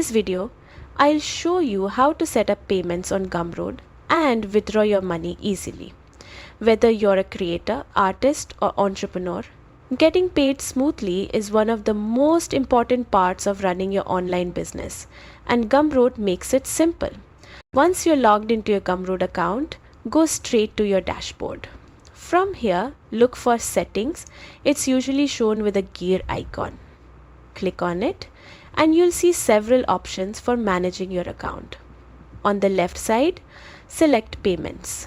this video, I'll show you how to set up payments on Gumroad and withdraw your money easily. Whether you're a creator, artist, or entrepreneur, getting paid smoothly is one of the most important parts of running your online business, and Gumroad makes it simple. Once you're logged into your Gumroad account, go straight to your dashboard. From here, look for Settings. It's usually shown with a gear icon. Click on it and you'll see several options for managing your account. On the left side, select Payments.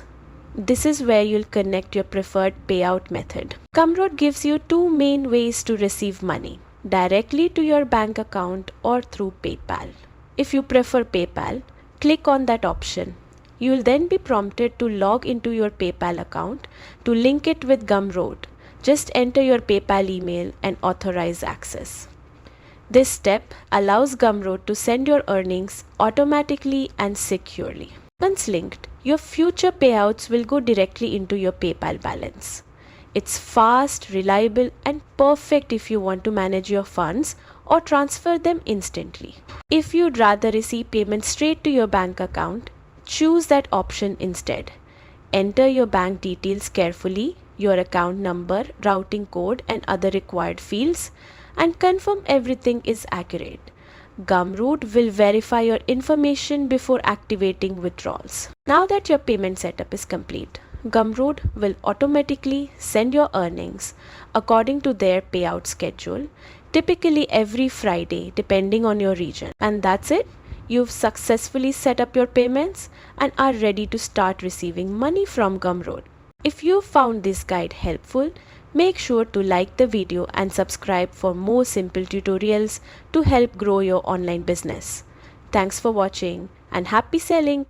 This is where you'll connect your preferred payout method. Gumroad gives you two main ways to receive money: directly to your bank account or through PayPal. If you prefer PayPal, click on that option. You will then be prompted to log into your PayPal account to link it with Gumroad. Just enter your PayPal email and authorize access. This step allows Gumroad to send your earnings automatically and securely. Once linked, your future payouts will go directly into your PayPal balance. It's fast, reliable, and perfect if you want to manage your funds or transfer them instantly. If you'd rather receive payments straight to your bank account, choose that option instead. Enter your bank details carefully, your account number, routing code, and other required fields, and confirm everything is accurate. Gumroad will verify your information before activating withdrawals. Now that your payment setup is complete, Gumroad will automatically send your earnings according to their payout schedule, typically every Friday depending on your region. And that's it. You've successfully set up your payments and are ready to start receiving money from Gumroad. If you found this guide helpful, make sure to like the video and subscribe for more simple tutorials to help grow your online business. Thanks for watching and happy selling!